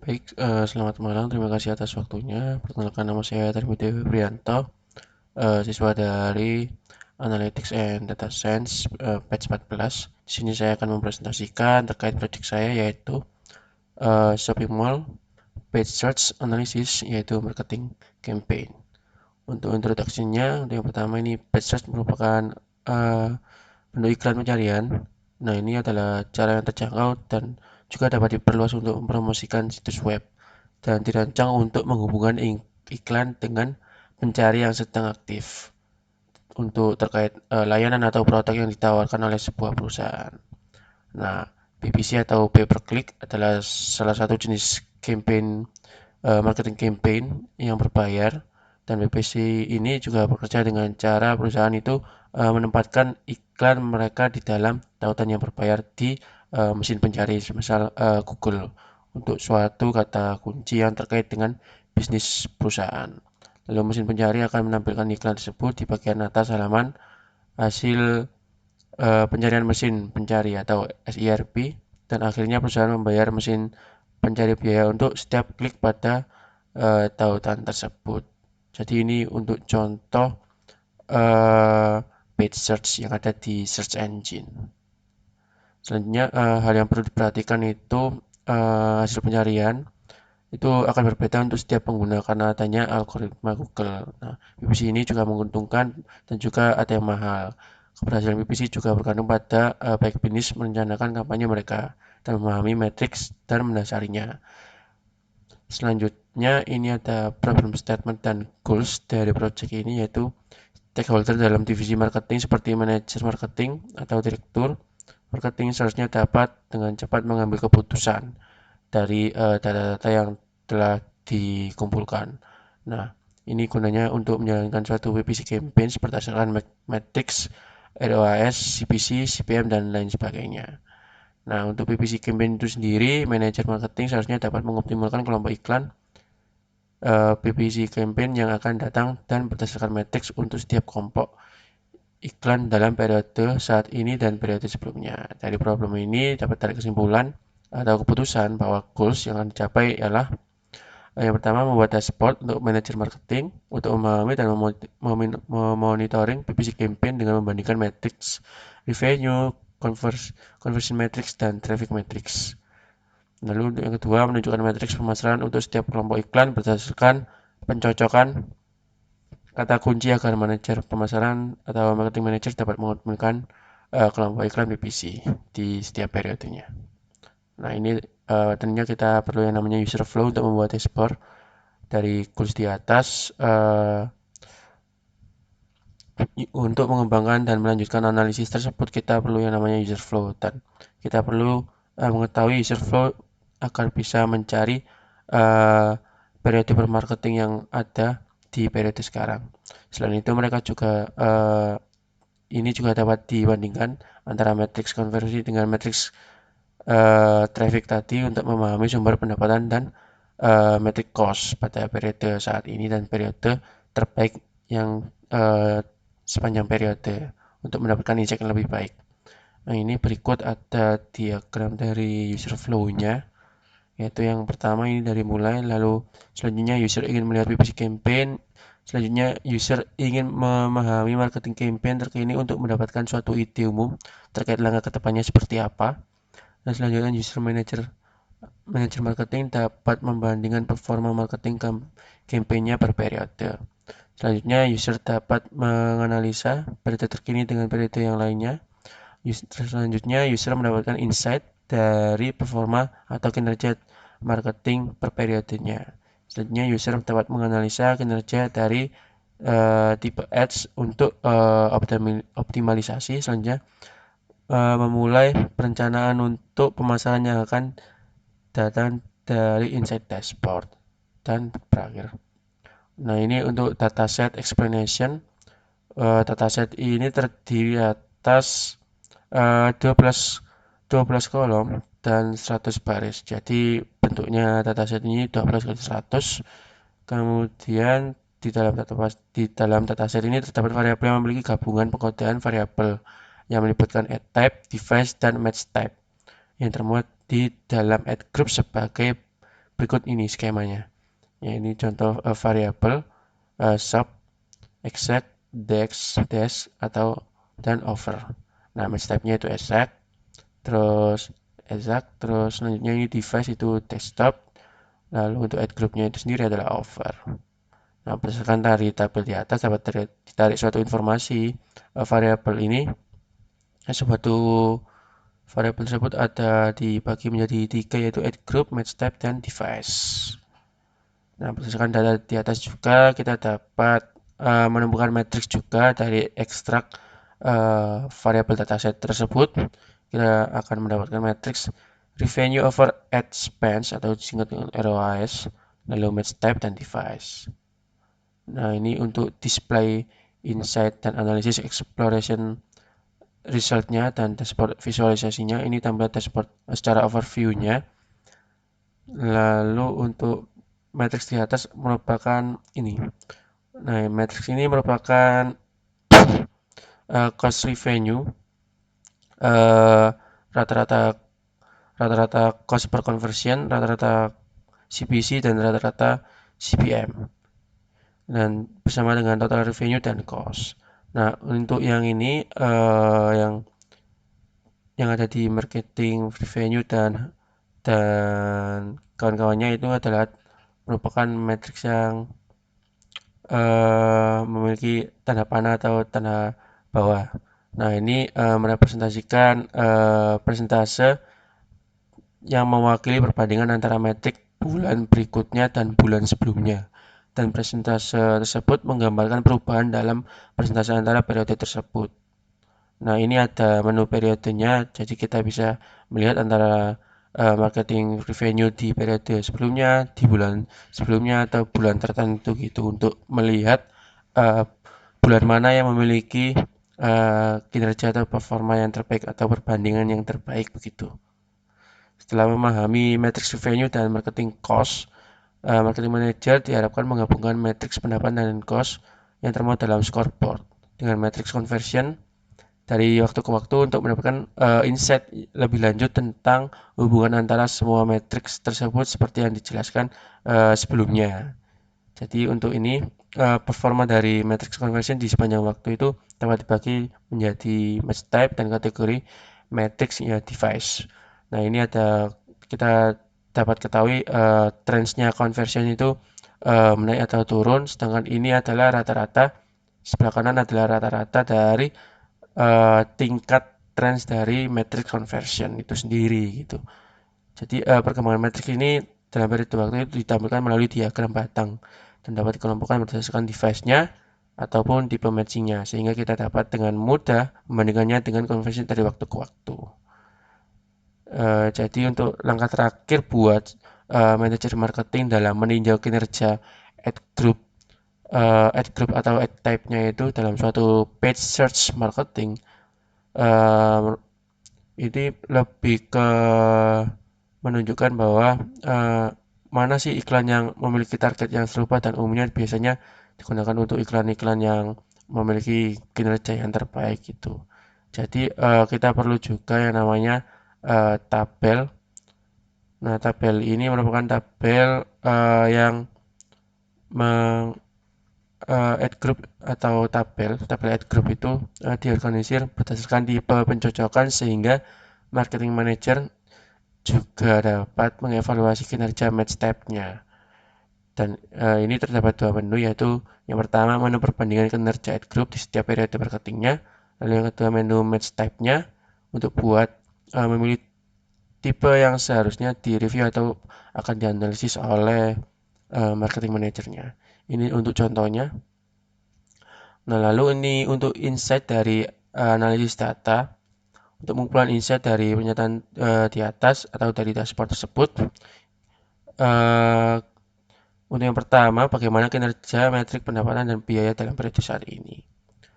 Baik, selamat malam. Terima kasih atas waktunya. Perkenalkan nama saya Termiti Febrianto, siswa dari Analytics and Data Science, batch 14. Di sini saya akan mempresentasikan terkait proyek saya yaitu shopping mall page search analysis yaitu marketing campaign. Untuk introduksinya, untuk yang pertama ini page search merupakan uh, bentuk iklan pencarian. Nah, ini adalah cara yang terjangkau dan juga dapat diperluas untuk mempromosikan situs web dan dirancang untuk menghubungkan iklan dengan pencari yang sedang aktif untuk terkait layanan atau produk yang ditawarkan oleh sebuah perusahaan. Nah, PPC atau pay per click adalah salah satu jenis campaign marketing campaign yang berbayar, dan PPC ini juga bekerja dengan cara perusahaan itu menempatkan iklan mereka di dalam tautan yang berbayar di mesin pencari, misal Google, untuk suatu kata kunci yang terkait dengan bisnis perusahaan. Lalu mesin pencari akan menampilkan iklan tersebut di bagian atas halaman hasil pencarian mesin pencari atau SERP, dan akhirnya perusahaan membayar mesin pencari biaya untuk setiap klik pada tautan tersebut. Jadi ini untuk contoh uh, page search yang ada di search engine. Selanjutnya hal yang perlu diperhatikan itu hasil pencarian itu akan berbeda untuk setiap pengguna karena adanya algoritma Google. Nah, PPC ini juga menguntungkan dan juga ada yang mahal. Keberhasilan PPC juga bergantung pada baik bisnis merencanakan kampanye mereka dan memahami matriks dan mendasarinya. Selanjutnya ini ada problem statement dan goals dari project ini, yaitu stakeholder dalam divisi marketing seperti manajer marketing atau direktur marketing seharusnya dapat dengan cepat mengambil keputusan dari data-data yang telah dikumpulkan. Nah, ini gunanya untuk menjalankan suatu PPC campaign berdasarkan matrix ROAS, CPC, CPM, dan lain sebagainya. Nah, untuk PPC campaign itu sendiri, manajer marketing seharusnya dapat mengoptimalkan kelompok iklan PPC campaign yang akan datang dan berdasarkan matrix untuk setiap kelompok iklan dalam periode saat ini dan periode sebelumnya. Dari problem ini dapat tarik kesimpulan atau keputusan bahwa goals yang akan dicapai ialah yang pertama, membuat dashboard untuk manajer marketing untuk memahami dan memonitoring PPC campaign dengan membandingkan matrix revenue, conversion matrix, dan traffic matrix. Lalu untuk yang kedua, menunjukkan matriks pemasaran untuk setiap kelompok iklan berdasarkan pencocokan kata kunci agar manajer pemasaran atau marketing manager dapat mengoptimalkan kelompok iklan PPC di setiap periodenya. Nah, ini tentunya kita perlu yang namanya user flow untuk membuat dashboard dari goals di atas. Untuk mengembangkan dan melanjutkan analisis tersebut, kita perlu yang namanya user flow, dan kita perlu mengetahui user flow agar bisa mencari periode bermarketing yang ada di periode sekarang. Selain itu, mereka juga ini juga dapat dibandingkan antara matriks konversi dengan matriks traffic tadi untuk memahami sumber pendapatan dan metrik cost pada periode saat ini dan periode terbaik yang sepanjang periode untuk mendapatkan insight yang lebih baik. Nah, ini berikut ada diagram dari user flow-nya, yaitu yang pertama ini dari mulai, lalu selanjutnya user ingin melihat PPC campaign, selanjutnya user ingin memahami marketing campaign terkini untuk mendapatkan suatu ide umum terkait langkah ke depannya seperti apa, dan selanjutnya user manager marketing dapat membandingkan performa marketing campaign-nya per periode. Selanjutnya, user dapat menganalisa periode terkini dengan periode yang lainnya. Selanjutnya, user mendapatkan insight dari performa atau kinerja marketing per periodenya. Selanjutnya, user dapat menganalisa kinerja dari tipe ads untuk optimalisasi. Selanjutnya, memulai perencanaan untuk pemasaran yang akan datang dari insight dashboard. Dan berakhir. Nah, ini untuk dataset explanation. Dataset ini terdiri atas 12 kolom dan 100 baris. Jadi bentuknya dataset ini 12 kali 100. Kemudian di dalam dataset ini terdapat variabel yang memiliki gabungan pengkodaan variabel yang melibatkan add type, device, dan match type yang termuat di dalam add group sebagai berikut ini skemanya. Ya, ini contoh variabel sub, exact, dex, dash, atau dan over. Nah, match type-nya itu exact, terus selanjutnya ini device itu desktop, lalu untuk add group-nya itu sendiri adalah over. Nah, berdasarkan dari tabel di atas dapat ditarik suatu informasi variabel ini, suatu variabel tersebut ada dibagi menjadi 3 yaitu add group, match type, dan device. Nah, berdasarkan data di atas juga kita dapat menemukan matriks juga dari ekstrak variabel dataset tersebut. Kita akan mendapatkan matriks revenue over ad spend atau disingkat dengan ROAS, lalu match type dan device. Nah, ini untuk display insight dan analisis exploration resultnya dan dashboard visualisasinya. Ini tampilan dashboard secara overview-nya. Lalu untuk matriks di atas merupakan ini. Nah, matriks ini merupakan cost revenue, rata-rata cost per conversion, rata-rata CPC dan rata-rata CPM. Dan bersama dengan total revenue dan cost. Nah, untuk yang ini yang ada di marketing revenue dan kawan-kawannya itu adalah merupakan matriks yang memiliki tanda panah atau tanda bawah. Nah, ini merepresentasikan persentase yang mewakili perbandingan antara metrik bulan berikutnya dan bulan sebelumnya. Dan persentase tersebut menggambarkan perubahan dalam persentase antara periode tersebut. Nah, ini ada menu periodenya, jadi kita bisa melihat antara marketing revenue di periode sebelumnya, di bulan sebelumnya, atau bulan tertentu gitu untuk melihat bulan mana yang memiliki kinerja atau performa yang terbaik atau perbandingan yang terbaik begitu. Setelah memahami matriks revenue dan marketing cost, marketing manager diharapkan menggabungkan matriks pendapatan dan cost yang termuat dalam scoreboard dengan matriks conversion dari waktu ke waktu untuk mendapatkan insight lebih lanjut tentang hubungan antara semua matriks tersebut seperti yang dijelaskan sebelumnya. Jadi untuk ini performa dari matriks conversion di sepanjang waktu itu dapat dibagi menjadi match type dan kategori matriks ya device. Nah, ini kita dapat ketahui trendsnya conversion itu menaik atau turun, sedangkan ini adalah rata-rata, sebelah kanan adalah rata-rata dari tingkat trends dari matrix conversion itu sendiri gitu. Jadi perkembangan matrix ini dalam periode waktu itu ditampilkan melalui diagram batang dan dapat dikelompokkan berdasarkan device-nya ataupun tipe matching-nya sehingga kita dapat dengan mudah membandingkannya dengan conversion dari waktu ke waktu. Jadi untuk langkah terakhir buat manajer marketing dalam meninjau kinerja ad group atau ad type-nya itu dalam suatu page search marketing, ini lebih ke menunjukkan bahwa mana sih iklan yang memiliki target yang serupa dan umumnya biasanya digunakan untuk iklan-iklan yang memiliki kinerja yang terbaik gitu. Jadi kita perlu juga yang namanya tabel. Nah, tabel ini merupakan tabel yang ad group atau tabel ad group itu diorganisir berdasarkan tipe pencocokan sehingga marketing manager juga dapat mengevaluasi kinerja match type-nya. Dan ini terdapat dua menu, yaitu yang pertama menu perbandingan kinerja ad group di setiap periode marketingnya, lalu yang kedua menu match type-nya untuk buat memilih tipe yang seharusnya direview atau akan dianalisis oleh marketing manajernya. Ini untuk contohnya. Nah, lalu ini untuk insight dari analisis data. Untuk pengumpulan insight dari pernyataan di atas atau dari dashboard tersebut, untuk yang pertama, bagaimana kinerja metrik pendapatan dan biaya dalam periode saat ini.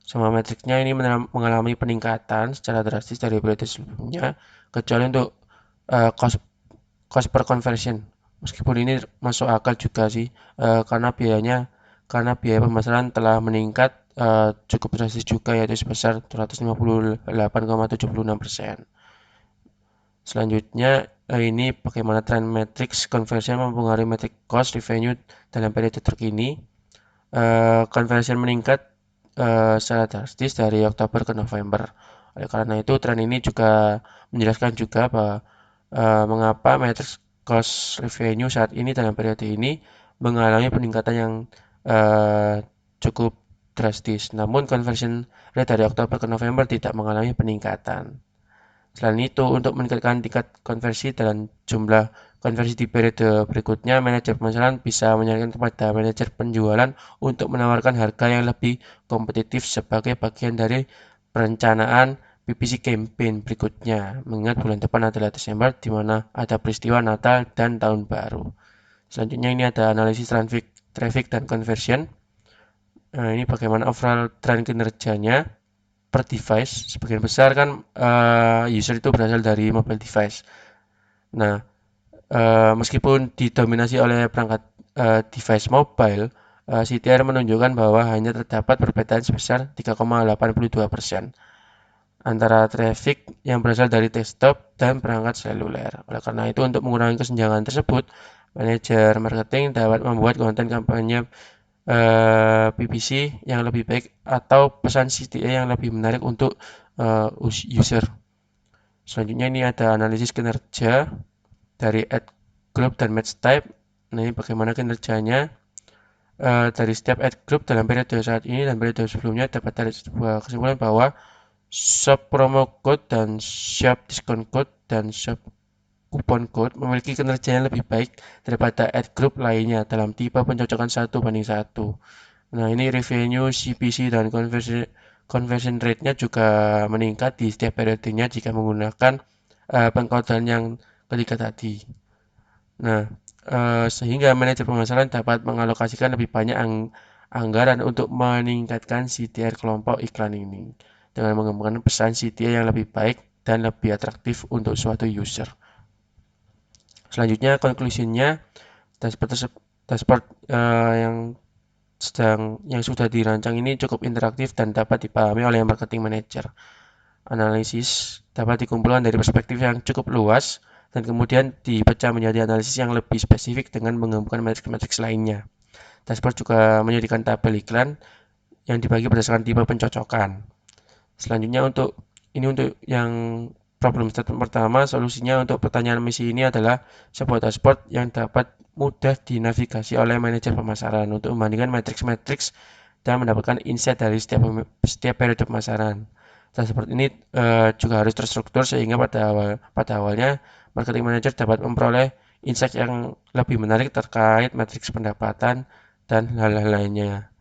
Semua metriknya ini mengalami peningkatan secara drastis dari periode sebelumnya, kecuali untuk cost per conversion. Meskipun ini masuk akal juga sih, karena biaya pemasaran telah meningkat cukup drastis juga, yaitu sebesar 258,76%. Selanjutnya ini bagaimana tren matrix conversion mempengaruhi matrix cost revenue dalam periode terkini. Conversion meningkat secara drastis dari Oktober ke November. Oleh karena itu, tren ini juga menjelaskan juga bahwa mengapa matrix cost revenue saat ini dalam periode ini mengalami peningkatan yang uh, cukup drastis. Namun, conversion rate dari Oktober ke November tidak mengalami peningkatan. Selain itu, untuk meningkatkan tingkat konversi dan jumlah konversi di periode berikutnya, manajer pemasaran bisa menyarankan kepada manajer penjualan untuk menawarkan harga yang lebih kompetitif sebagai bagian dari perencanaan PPC campaign berikutnya. Mengingat bulan depan adalah Desember, di mana ada peristiwa Natal dan Tahun Baru. Selanjutnya ini ada analisis traffic dan conversion. Nah, ini bagaimana overall tren kinerjanya per device. Sebagian besar kan user itu berasal dari mobile device. Nah, meskipun didominasi oleh perangkat device mobile, CTR menunjukkan bahwa hanya terdapat perbedaan sebesar 3,82% antara traffic yang berasal dari desktop dan perangkat seluler. Oleh karena itu, untuk mengurangi kesenjangan tersebut, manajer marketing dapat membuat konten kampanye PPC yang lebih baik atau pesan CTA yang lebih menarik untuk user. Selanjutnya ini ada analisis kinerja dari ad group dan match type. Nah, ini bagaimana kinerjanya dari setiap ad group dalam periode saat ini dan periode sebelumnya dapat dari sebuah kesimpulan bahwa shop promo code dan shop discount code dan shop coupon code memiliki kinerja yang lebih baik daripada ad group lainnya dalam tipe pencocokan 1:1. Nah, ini revenue, CPC, dan conversion rate-nya juga meningkat di setiap periodenya jika menggunakan pengkodean yang ketiga tadi. Nah, sehingga manajer pemasaran dapat mengalokasikan lebih banyak anggaran untuk meningkatkan CTR kelompok iklan ini dengan mengembangkan pesan CTR yang lebih baik dan lebih atraktif untuk suatu user. Selanjutnya, konklusinya, dashboard yang sudah dirancang ini cukup interaktif dan dapat dipahami oleh marketing manager. Analisis dapat dikumpulkan dari perspektif yang cukup luas dan kemudian dipecah menjadi analisis yang lebih spesifik dengan menggabungkan matriks-matriks lainnya. Dashboard juga menyediakan tabel iklan yang dibagi berdasarkan tipe pencocokan. Selanjutnya untuk yang problem statement pertama, solusinya untuk pertanyaan misi ini adalah sebuah dashboard yang dapat mudah dinavigasi oleh manajer pemasaran untuk membandingkan matriks-matriks dan mendapatkan insight dari setiap periode pemasaran. Dashboard ini juga harus terstruktur sehingga pada awalnya marketing manager dapat memperoleh insight yang lebih menarik terkait matriks pendapatan dan hal-hal lainnya.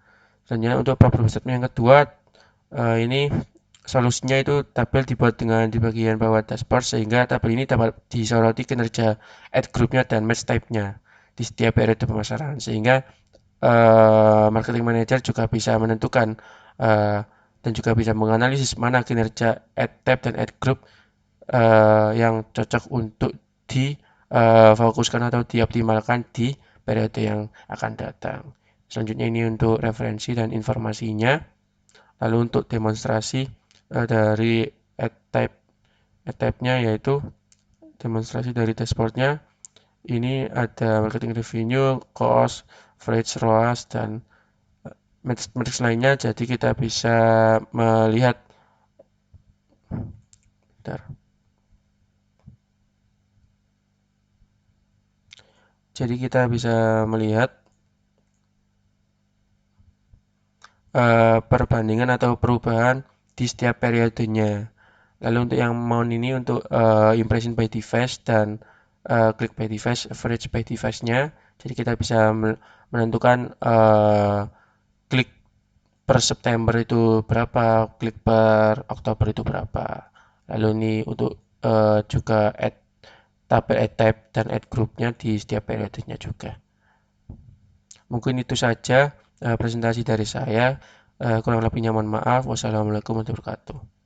Selanjutnya untuk problem statement yang kedua, ini solusinya itu tabel dibuat dengan di bagian bawah dashboard sehingga tabel ini dapat disoroti kinerja ad groupnya dan match type-nya di setiap periode pemasaran sehingga marketing manager juga bisa menentukan dan juga bisa menganalisis mana kinerja ad type dan ad group yang cocok untuk difokuskan atau dioptimalkan di periode yang akan datang. Selanjutnya ini untuk referensi dan informasinya. Lalu untuk demonstrasi dari ad type-nya yaitu demonstrasi dari dashboard-nya. Ini ada marketing revenue, cost, average ROAS, dan matriks lainnya. Jadi kita bisa melihat bentar. Jadi kita bisa melihat perbandingan atau perubahan di setiap periodenya. Lalu untuk yang mount ini untuk impression by device dan click by device, average by device-nya. Jadi kita bisa menentukan klik per September itu berapa, klik per Oktober itu berapa. Lalu ini untuk juga tabel ad type dan ad groupnya di setiap periodenya juga. Mungkin itu saja presentasi dari saya. Kurang lebihnya mohon maaf. Wassalamualaikum warahmatullahi wabarakatuh.